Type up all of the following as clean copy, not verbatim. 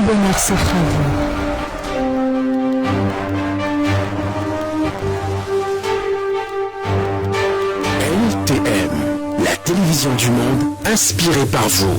bonheur s'offre à vous. LTM, la télévision du monde inspirée par vous.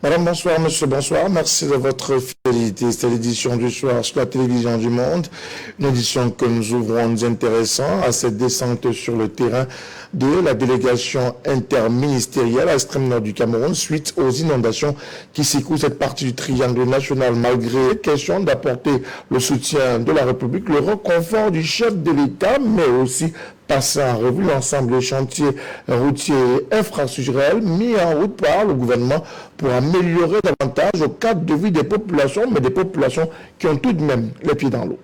Madame, bonsoir, monsieur, bonsoir. Merci de votre fidélité. C'est l'édition du soir sur la télévision du monde. Une édition que nous ouvrons nous intéressant à cette descente sur le terrain de la délégation interministérielle à l'extrême nord du Cameroun suite aux inondations qui secouent cette partie du triangle national. Malgré question d'apporter le soutien de la République, le reconfort du chef de l'État, mais aussi passer en revue l'ensemble des chantiers routiers et infrastructurels mis en route par le gouvernement pour améliorer davantage le cadre de vie des populations, mais des populations qui ont tout de même les pieds dans l'eau.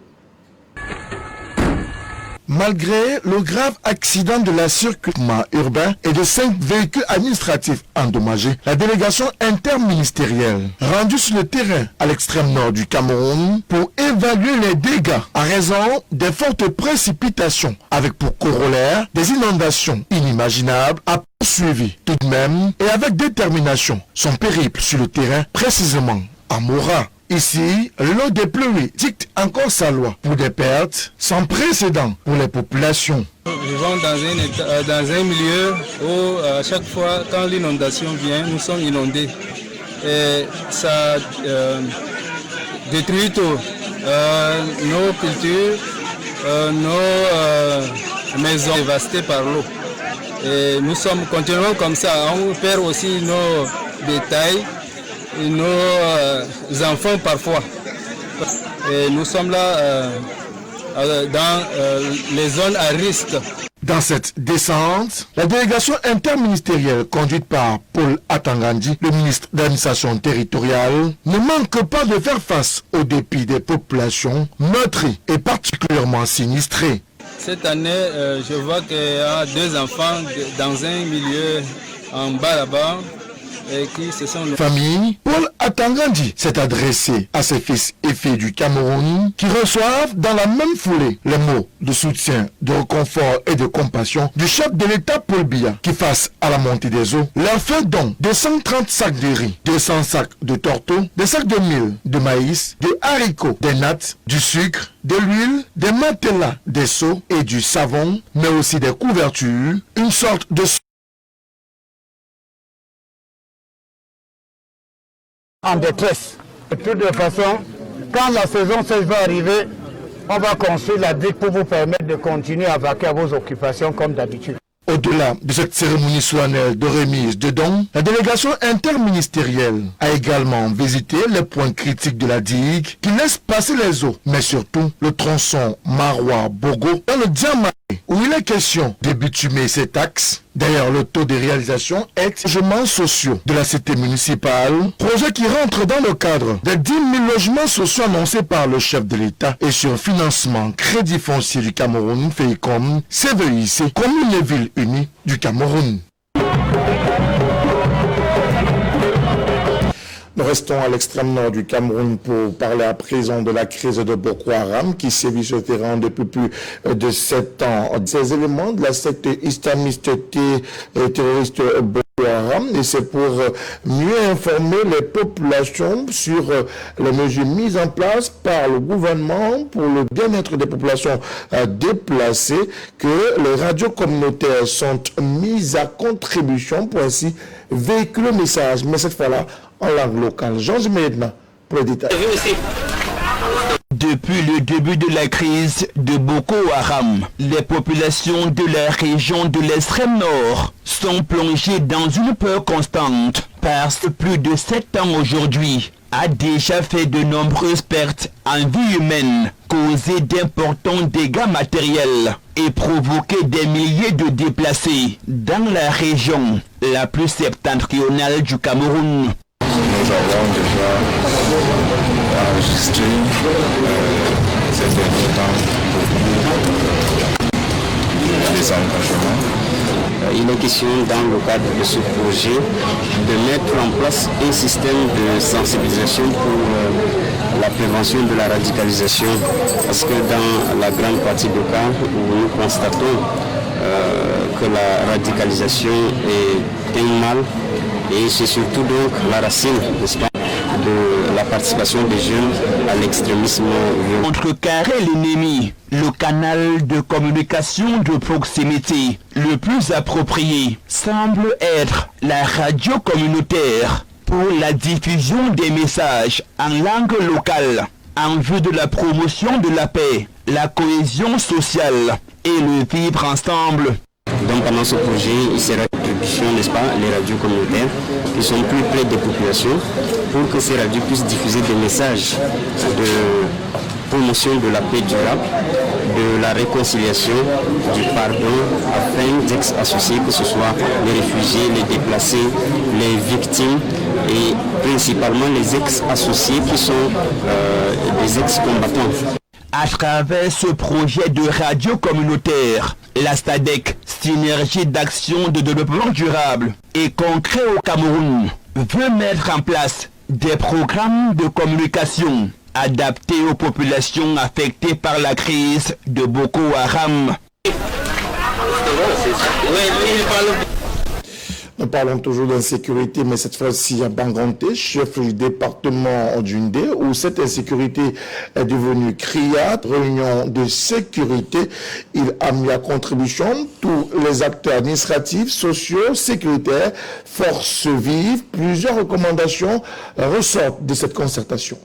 Malgré le grave accident de la circuitement urbain et de 5 véhicules administratifs endommagés, la délégation interministérielle rendue sur le terrain à l'extrême nord du Cameroun pour évaluer les dégâts à raison des fortes précipitations avec pour corollaire des inondations inimaginables a poursuivi tout de même et avec détermination son périple sur le terrain, précisément à Mora. Ici, l'eau des pluies dicte encore sa loi pour des pertes sans précédent pour les populations. Nous vivons dans un milieu où à chaque fois quand l'inondation vient, nous sommes inondés. Et ça détruit tout. Nos cultures, nos maisons dévastées par l'eau. Et nous sommes continuellement comme ça. On perd aussi nos bétails. Et nos enfants parfois. Et nous sommes là dans les zones à risque. Dans cette descente, la délégation interministérielle conduite par Paul Atangandi, le ministre de l'administration territoriale, ne manque pas de faire face aux dépits des populations meurtries et particulièrement sinistrées. Cette année, je vois qu'il y a 2 enfants dans un milieu en bas là-bas. Et qui se sont... Famille, Paul Atangandi s'est adressé à ses fils et filles du Cameroun qui reçoivent dans la même foulée les mots de soutien, de réconfort et de compassion du chef de l'État Paul Biya qui, face à la montée des eaux, leur fait don de 130 sacs de riz, 200 sacs de tourteaux, des sacs de mil, de maïs, des haricots, des nattes, du sucre, de l'huile, des matelas, des seaux et du savon, mais aussi des couvertures, une sorte de en détresse. De toute façon, quand la saison sèche va arriver, on va construire la digue pour vous permettre de continuer à vaquer à vos occupations comme d'habitude. Au-delà de cette cérémonie solennelle de remise de dons, la délégation interministérielle a également visité les points critiques de la digue qui laissent passer les eaux, mais surtout le tronçon Marois-Bogo dans le Diamant où il est question de bitumer cet axe. D'ailleurs, le taux de réalisation est logements sociaux de la cité municipale, projet qui rentre dans le cadre des 10 000 logements sociaux annoncés par le chef de l'État et sur financement Crédit Foncier du Cameroun, FEICOM, CVIC, Commune et Ville Unie du Cameroun. Nous restons à l'extrême nord du Cameroun pour parler à présent de la crise de Boko Haram qui sévit sur le terrain depuis plus de 7 ans. Ces éléments de la secte islamiste terroriste Boko Haram, et c'est pour mieux informer les populations sur les mesures mises en place par le gouvernement pour le bien-être des populations déplacées que les radios communautaires sont mises à contribution pour ainsi véhiculer le message, mais cette fois-là en langue locale. Jean Zimedna pour les détails. Depuis le début de la crise de Boko Haram, les populations de la région de l'extrême nord sont plongées dans une peur constante. Parce que plus de 7 ans aujourd'hui a déjà fait de nombreuses pertes en vie humaine, causé d'importants dégâts matériels et provoqué des milliers de déplacés dans la région la plus septentrionale du Cameroun. Nous avons déjà enregistré ces derniers temps des engagements. Il est question dans le cadre de ce projet de mettre en place un système de sensibilisation pour la prévention de la radicalisation. Parce que dans la grande partie des cas où nous constatons que la radicalisation est un mal et c'est surtout donc la racine, n'est-ce pas, de la participation des jeunes à l'extrémisme violent. Contrecarrer l'ennemi, le canal de communication de proximité le plus approprié semble être la radio communautaire pour la diffusion des messages en langue locale en vue de la promotion de la paix, la cohésion sociale et le vivre ensemble. Donc pendant ce projet, il sera l'attribution, n'est-ce pas, les radios communautaires qui sont plus près des populations pour que ces radios puissent diffuser des messages de promotion de la paix durable, de la réconciliation, du pardon, afin d'ex-associés, que ce soit les réfugiés, les déplacés, les victimes et principalement les ex-associés qui sont des ex-combattants. À travers ce projet de radio communautaire, la STADEC, Synergie d'action de développement durable et concret au Cameroun, veut mettre en place des programmes de communication adaptés aux populations affectées par la crise de Boko Haram. Nous parlons toujours d'insécurité, mais cette fois-ci à Banganté, chef du département d'Undé, où cette insécurité est devenue criade, réunion de sécurité. Il a mis à contribution tous les acteurs administratifs, sociaux, sécuritaires, forces vives. Plusieurs recommandations ressortent de cette concertation.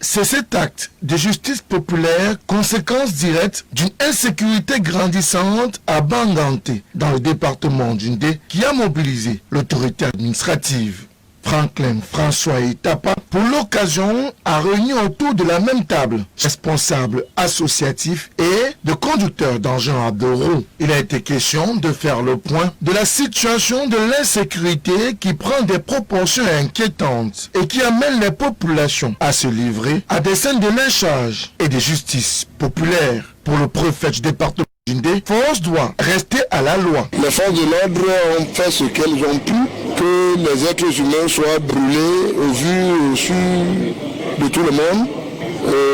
C'est cet acte de justice populaire, conséquence directe d'une insécurité grandissante à Banganté, dans le département d'Undé, qui a mobilisé l'autorité administrative. Franklin, François et Tapa, pour l'occasion, a réuni autour de la même table responsables associatifs et de conducteurs d'engins à deux roues. Il a été question de faire le point de la situation de l'insécurité qui prend des proportions inquiétantes et qui amène les populations à se livrer à des scènes de lynchage et de justice populaire. Pour le préfet du département, force doit rester à la loi. Les forces de l'ordre ont fait ce qu'elles ont pu, que les êtres humains soient brûlés au vu, au su de tout le monde.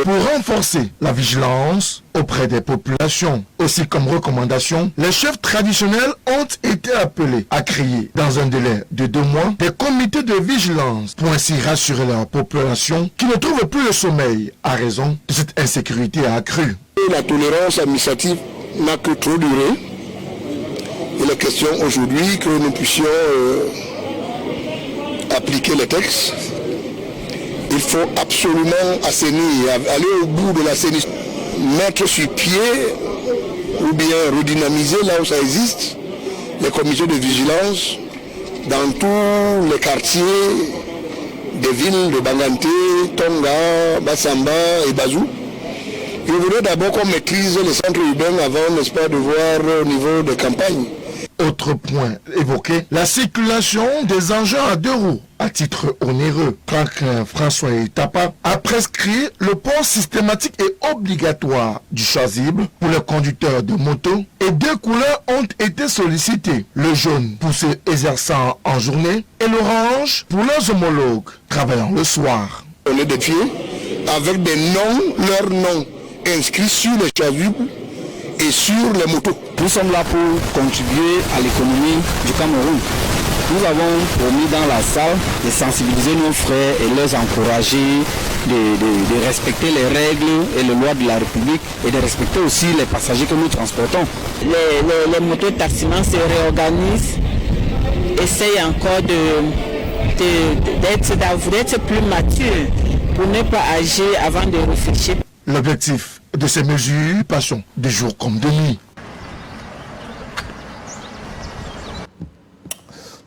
Pour renforcer la vigilance auprès des populations, aussi comme recommandation, les chefs traditionnels ont été appelés à créer dans un délai de 2 mois des comités de vigilance pour ainsi rassurer leur population qui ne trouve plus le sommeil à raison de cette insécurité accrue. La tolérance administrative n'a que trop duré. Il est question aujourd'hui que nous puissions appliquer les textes. Il faut absolument assainir, aller au bout de l'assainissement, mettre sur pied ou bien redynamiser là où ça existe les comités de vigilance dans tous les quartiers des villes de Banganté, Tonga, Bassamba et Bazou. Je voudrais d'abord qu'on maîtrise les centres urbains avant, n'est-ce pas, de voir au niveau des campagnes. Autre point évoqué, la circulation des engins à 2 roues. À titre onéreux, Franklin, François et Tapa a prescrit le port systématique et obligatoire du chasuble pour les conducteurs de moto et 2 couleurs ont été sollicitées. Le jaune pour ceux exerçant en journée et l'orange pour leurs homologues travaillant le soir. On est des pieds avec des noms, leurs noms inscrits sur les chasubles et sur les motos. Nous sommes là pour contribuer à l'économie du Cameroun. Nous avons promis dans la salle de sensibiliser nos frères et les encourager de respecter les règles et les lois de la République et de respecter aussi les passagers que nous transportons. Les motos-taximans se réorganisent, essayent encore d'être plus matures pour ne pas agir avant de réfléchir. L'objectif de ces mesures, passons de jour comme de nuit.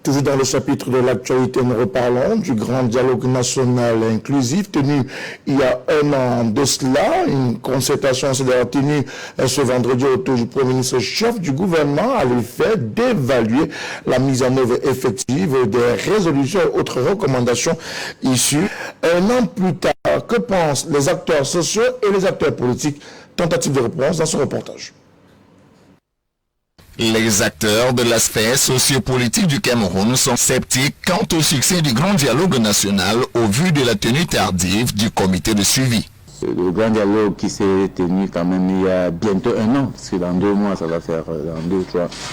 Toujours dans le chapitre de l'actualité, nous reparlons du grand dialogue national inclusif tenu il y a 1 an de cela. Une concertation s'est d'ailleurs tenue ce vendredi autour du Premier ministre chef du gouvernement à l'effet d'évaluer la mise en œuvre effective des résolutions et autres recommandations issues. 1 an plus tard, que pensent les acteurs sociaux et les acteurs politiques? Tentative de réponse dans ce reportage. Les acteurs de l'aspect sociopolitique du Cameroun sont sceptiques quant au succès du grand dialogue national au vu de la tenue tardive du comité de suivi. Le grand dialogue qui s'est tenu quand même il y a bientôt 1 an, parce que dans 2 mois, ça va faire, dans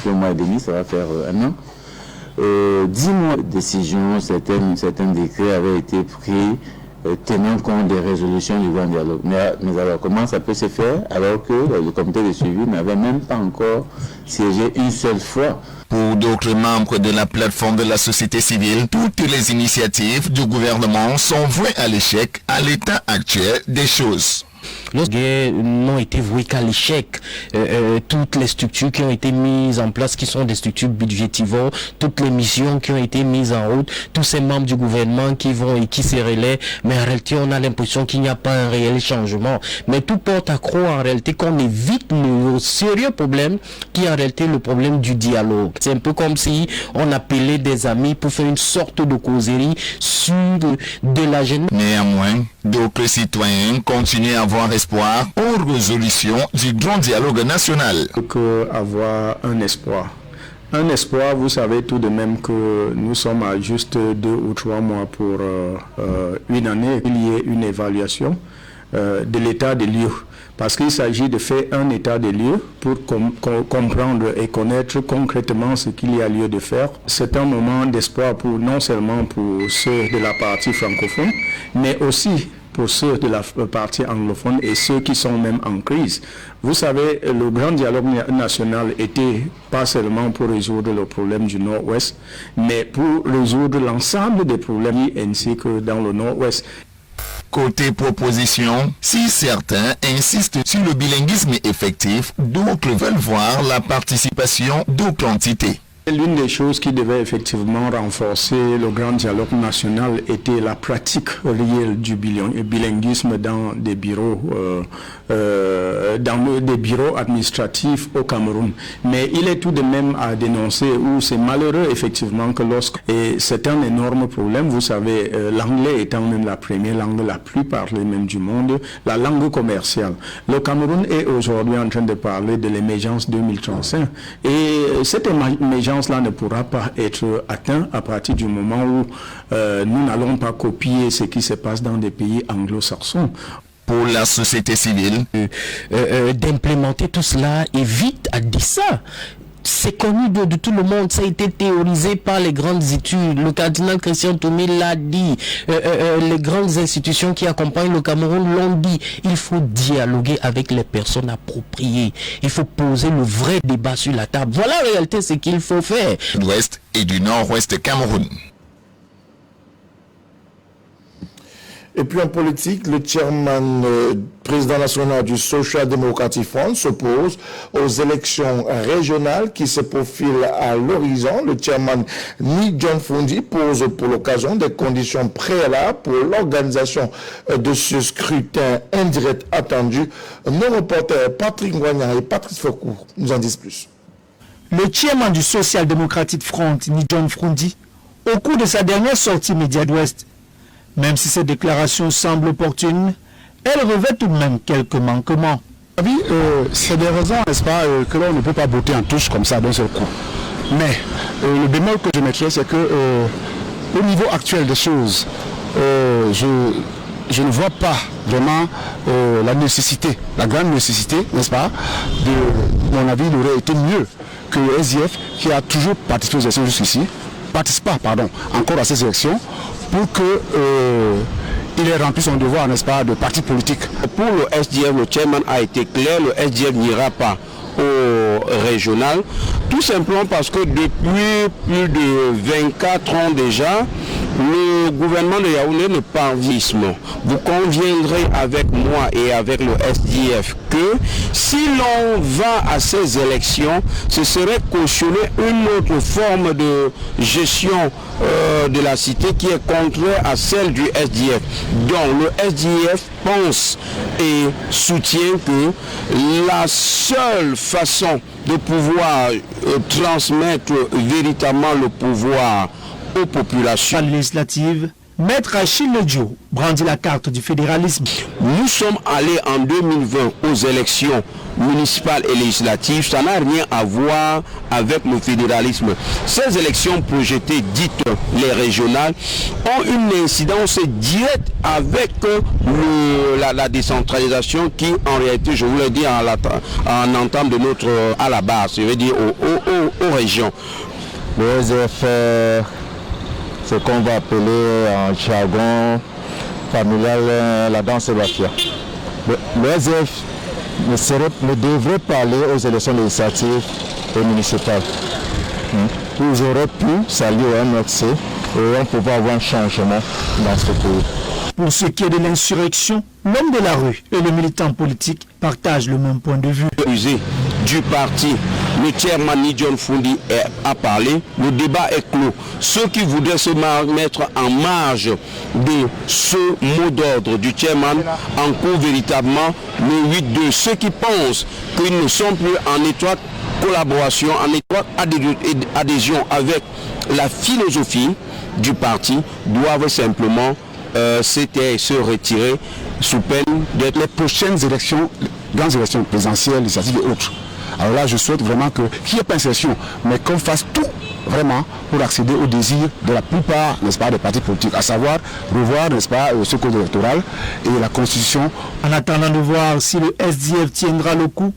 2 mois et demi, ça va faire 1 an. 10 mois de décision, certains décrets avaient été pris tenant compte des résolutions du grand dialogue. Mais alors, comment ça peut se faire alors que le comité de suivi n'avait même pas encore siégé une seule fois? Pour d'autres membres de la plateforme de la société civile, toutes les initiatives du gouvernement sont vouées à l'échec à l'état actuel des choses. Les n'ont été voués qu'à l'échec. Toutes les structures qui ont été mises en place, qui sont des structures budgétivores, toutes les missions qui ont été mises en route, tous ces membres du gouvernement qui vont et qui se relaient, mais en réalité on a l'impression qu'il n'y a pas un réel changement. Mais tout porte à croire en réalité qu'on évite le sérieux problème qui est en réalité le problème du dialogue. C'est un peu comme si on appelait des amis pour faire une sorte de causerie sur de la jeunesse. Néanmoins, d'autres citoyens continuent à avoir espoir aux résolutions du grand dialogue national. Avoir un espoir. Un espoir, vous savez tout de même que nous sommes à juste 2 ou 3 mois pour une année. Il y ait une évaluation de l'état des lieux. Parce qu'il s'agit de faire un état des lieux pour comprendre et connaître concrètement ce qu'il y a lieu de faire. C'est un moment d'espoir pour non seulement pour ceux de la partie francophone, mais aussi pour ceux de la partie anglophone et ceux qui sont même en crise. Vous savez, le grand dialogue national était pas seulement pour résoudre le problème du Nord-Ouest, mais pour résoudre l'ensemble des problèmes ainsi que dans le Nord-Ouest. Côté proposition, si certains insistent sur le bilinguisme effectif, d'autres veulent voir la participation d'autres entités. L'une des choses qui devait effectivement renforcer le grand dialogue national était la pratique réelle du bilinguisme dans des bureaux, des bureaux administratifs au Cameroun. Mais il est tout de même à dénoncer où c'est malheureux effectivement que et c'est un énorme problème. Vous savez, l'anglais étant même la première langue la plus parlée même du monde, la langue commerciale. Le Cameroun est aujourd'hui en train de parler de l'émergence 2035 et cette émergence là ne pourra pas être atteint à partir du moment où nous n'allons pas copier ce qui se passe dans des pays anglo-saxons. Pour la société civile, d'implémenter tout cela et vite à dire ça. C'est connu de tout le monde, ça a été théorisé par les grandes études. Le cardinal Christian Tomé l'a dit, les grandes institutions qui accompagnent le Cameroun l'ont dit. Il faut dialoguer avec les personnes appropriées. Il faut poser le vrai débat sur la table. Voilà en réalité ce qu'il faut faire. L'Ouest et du Nord-Ouest Cameroun. Et puis en politique, le chairman, président national du Social Democratic Front s'oppose aux élections régionales qui se profilent à l'horizon. Le chairman Ni John Fundi pose pour l'occasion des conditions préalables pour l'organisation de ce scrutin indirect attendu. Nos reporters Patrick Ngwanya et Patrice Foucault nous en disent plus. Le chairman du Social Democratic Front, Ni John Fundi, au cours de sa dernière sortie média d'Ouest, même si ces déclarations semblent opportunes, elles revêtent tout de même quelques manquements. Oui, c'est des raisons, n'est-ce pas, que l'on ne peut pas botter en touche comme ça d'un seul coup. Mais le bémol que je mettrais, c'est que au niveau actuel des choses, je ne vois pas vraiment la nécessité, la grande nécessité, n'est-ce pas, de mon avis, il aurait été mieux que le SDF, qui a toujours participé aux élections jusqu'ici, encore à ces élections, pour qu'il ait rempli son devoir, n'est-ce pas, de parti politique. Pour le SDF, le chairman a été clair, le SDF n'ira pas au régional, tout simplement parce que depuis plus de 24 ans déjà, le gouvernement de Yaoundé ne parvient. Vous conviendrez avec moi et avec le SDF que si l'on va à ces élections, ce serait cautionner une autre forme de gestion de la cité qui est contraire à celle du SDF. Donc le SDF pense et soutient que la seule façon de pouvoir transmettre véritablement le pouvoir aux populations législatives, Maître Achille Dio brandit la carte du fédéralisme. Nous sommes allés en 2020 aux élections municipales et législatives. Ça n'a rien à voir avec le fédéralisme. Ces élections projetées, dites les régionales, ont une incidence directe avec la décentralisation qui, en réalité, je vous l'ai dit en entame de notre à la base, je veux dire aux régions. Le SDF, ce qu'on va appeler en jargon familial la danse bafia. Le SDF ne devrait pas aller aux élections législatives et municipales. Ils auraient pu s'allier au MRC et on pouvait avoir un changement dans ce pays. Pour ce qui est de l'insurrection, l'homme de la rue et le militant politique partagent le même point de vue. Du parti, le chairman John Fundi a parlé, le débat est clos. Ceux qui voudraient se mettre en marge de ce mot d'ordre du chairman encourent véritablement le 8-2. Ceux qui pensent qu'ils ne sont plus en étroite collaboration, en étroite adhésion avec la philosophie du parti doivent simplement se retirer sous peine d'être les prochaines élections, grandes élections présidentielles, législatives et autres. Alors là, je souhaite vraiment qu'il n'y ait pas d'insertion, mais qu'on fasse tout vraiment pour accéder au désir de la plupart, n'est-ce pas, des partis politiques, à savoir revoir, n'est-ce pas, ce code électoral et la constitution. En attendant de voir si le SDF tiendra le coup,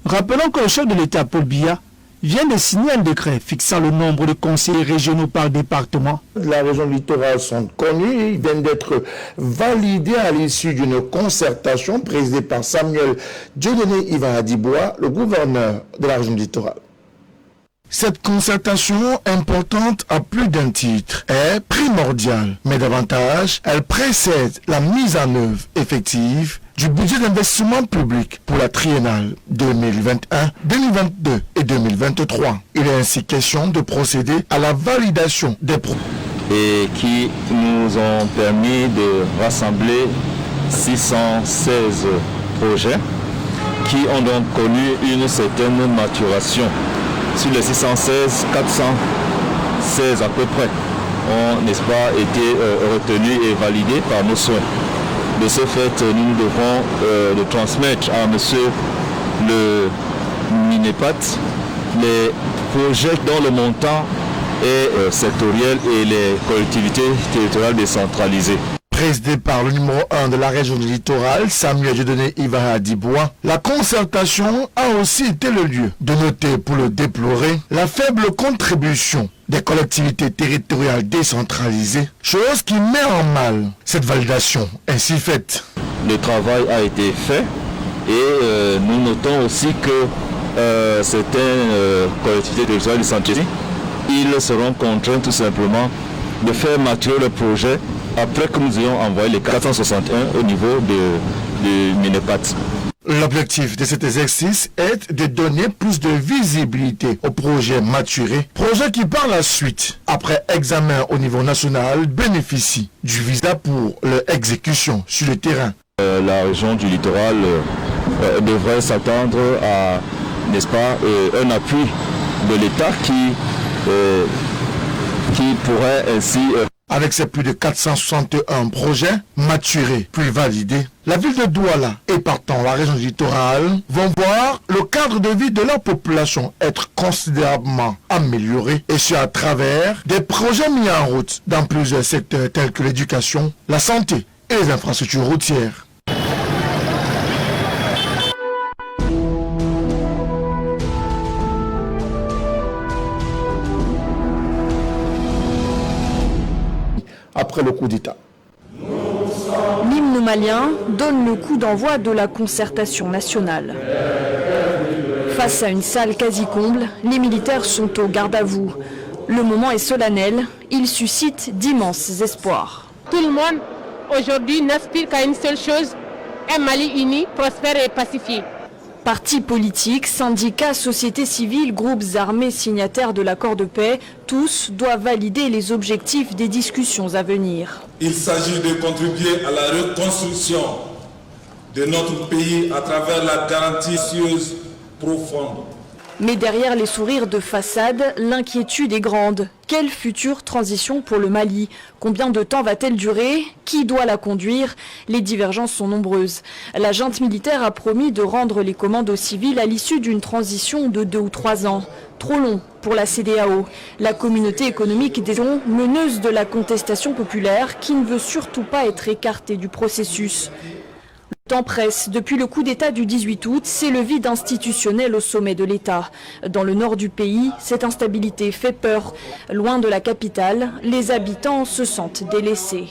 rappelons que le chef de l'État, Paul Biya, vient de signer un décret fixant le nombre de conseillers régionaux par département. La région littorale sont connus, ils viennent d'être validés à l'issue d'une concertation présidée par Samuel Dieudonné Ivan Adibois, le gouverneur de la région littorale. Cette concertation importante à plus d'un titre est primordiale, mais davantage, elle précède la mise en œuvre effective du budget d'investissement public pour la triennale 2021, 2022 et 2023. Il est ainsi question de procéder à la validation des projets. Et qui nous ont permis de rassembler 616 projets qui ont donc connu une certaine maturation. Sur les 616, 416 à peu près ont, n'est-ce pas, été retenus et validés par nos soins. De ce fait, nous devons le transmettre à monsieur le Minepat les projets dont le montant est sectoriel et les collectivités territoriales décentralisées. Présidé par le numéro 1 de la région du littoral, Samuel Dieudonné Ivan Adibois, la concertation a aussi été le lieu de noter pour le déplorer la faible contribution des collectivités territoriales décentralisées, chose qui met en mal cette validation ainsi faite. Le travail a été fait et nous notons aussi que certaines collectivités territoriales décentralisées, ils seront contraints tout simplement de faire maturer le projet après que nous ayons envoyé les 461 au niveau de Minepat. L'objectif de cet exercice est de donner plus de visibilité au projet maturé, projet qui par la suite, après examen au niveau national, bénéficie du visa pour leur exécution sur le terrain. La région du littoral devrait s'attendre à, n'est-ce pas, un appui de l'État qui pourrait ainsi... Avec ses plus de 461 projets maturés puis validés, la ville de Douala et partant la région du littoral vont voir le cadre de vie de leur population être considérablement amélioré, et ce à travers des projets mis en route dans plusieurs secteurs tels que l'éducation, la santé et les infrastructures routières. Après le coup d'État. L'hymne malien donne le coup d'envoi de la concertation nationale. Face à une salle quasi comble, les militaires sont au garde à vous. Le moment est solennel, il suscite d'immenses espoirs. Tout le monde aujourd'hui n'aspire qu'à une seule chose, un Mali uni, prospère et pacifié. Partis politiques, syndicats, sociétés civiles, groupes armés signataires de l'accord de paix, tous doivent valider les objectifs des discussions à venir. Il s'agit de contribuer à la reconstruction de notre pays à travers la garantie profonde Mais derrière les sourires de façade, l'inquiétude est grande. Quelle future transition pour le Mali? Combien de temps va-t-elle durer? Qui doit la conduire? Les divergences sont nombreuses. La junte militaire a promis de rendre les commandes aux civils à l'issue d'une transition de 2 ou 3 ans. Trop long pour la CEDEAO, la communauté économique des zones meneuse de la contestation populaire qui ne veut surtout pas être écartée du processus. Le temps presse. Depuis le coup d'État du 18 août, c'est le vide institutionnel au sommet de l'État. Dans le nord du pays, cette instabilité fait peur. Loin de la capitale, les habitants se sentent délaissés.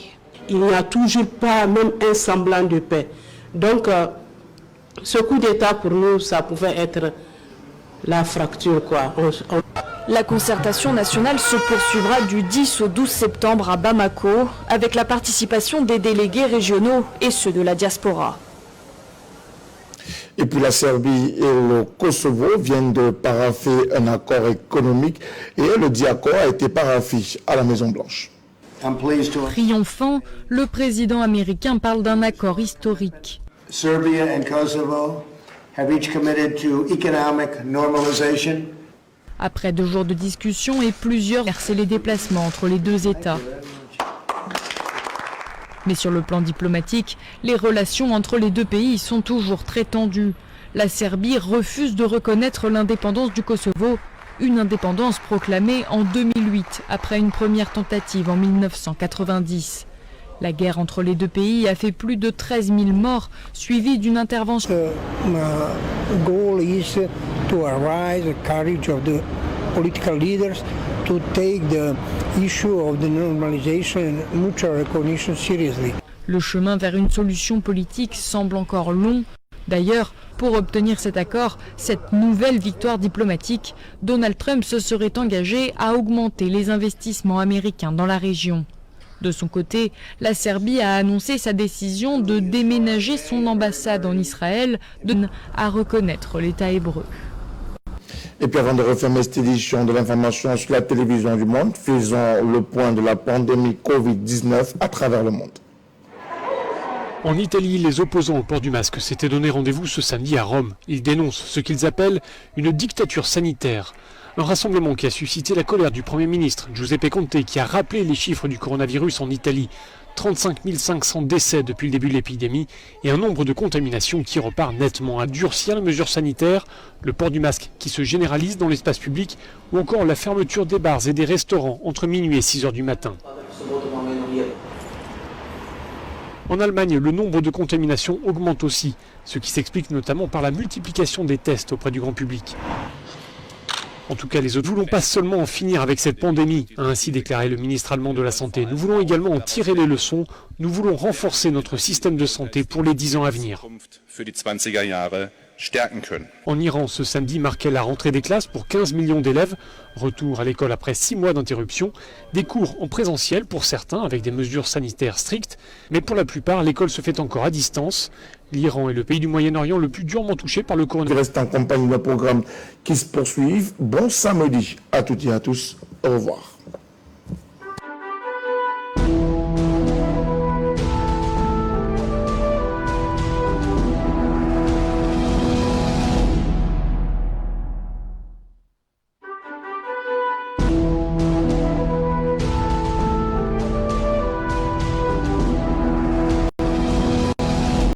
Il n'y a toujours pas même un semblant de paix. Donc, ce coup d'État pour nous, ça pouvait être la fracture, quoi. La concertation nationale se poursuivra du 10 au 12 septembre à Bamako, avec la participation des délégués régionaux et ceux de la diaspora. Et puis la Serbie et le Kosovo viennent de paraffer un accord économique et le dit accord a été paraffé à la Maison-Blanche. Triomphant, le président américain parle d'un accord historique. Serbia and Kosovo have each committed to economic normalization. Après 2 jours de discussion et plusieurs versé les déplacements entre les 2 États. Mais sur le plan diplomatique, les relations entre les 2 pays sont toujours très tendues. La Serbie refuse de reconnaître l'indépendance du Kosovo, une indépendance proclamée en 2008 après une première tentative en 1990. La guerre entre les 2 pays a fait plus de 13 000 morts, suivie d'une intervention. The goal is to arise the courage of the political leaders to take the issue of the normalization and mutual recognition seriously. Le chemin vers une solution politique semble encore long. D'ailleurs, pour obtenir cet accord, cette nouvelle victoire diplomatique, Donald Trump se serait engagé à augmenter les investissements américains dans la région. De son côté, la Serbie a annoncé sa décision de déménager son ambassade en Israël à reconnaître l'État hébreu. Et puis avant de refermer cette édition de l'information sur la télévision du monde, faisons le point de la pandémie Covid-19 à travers le monde. En Italie, les opposants au port du masque s'étaient donné rendez-vous ce samedi à Rome. Ils dénoncent ce qu'ils appellent une dictature sanitaire. Un rassemblement qui a suscité la colère du Premier ministre Giuseppe Conte, qui a rappelé les chiffres du coronavirus en Italie. 35 500 décès depuis le début de l'épidémie et un nombre de contaminations qui repart nettement. À durcir les mesures sanitaires, le port du masque qui se généralise dans l'espace public ou encore la fermeture des bars et des restaurants entre minuit et 6 heures du matin. En Allemagne, le nombre de contaminations augmente aussi, ce qui s'explique notamment par la multiplication des tests auprès du grand public. En tout cas, les autres ne voulons pas seulement en finir avec cette pandémie, a ainsi déclaré le ministre allemand de la Santé. Nous voulons également en tirer les leçons. Nous voulons renforcer notre système de santé pour les 10 ans à venir. En Iran, ce samedi marquait la rentrée des classes pour 15 millions d'élèves. Retour à l'école après 6 mois d'interruption. Des cours en présentiel pour certains avec des mesures sanitaires strictes. Mais pour la plupart, l'école se fait encore à distance. L'Iran est le pays du Moyen-Orient le plus durement touché par le coronavirus. Reste en compagnie d'un programme qui se poursuit. Bon samedi à toutes et à tous. Au revoir.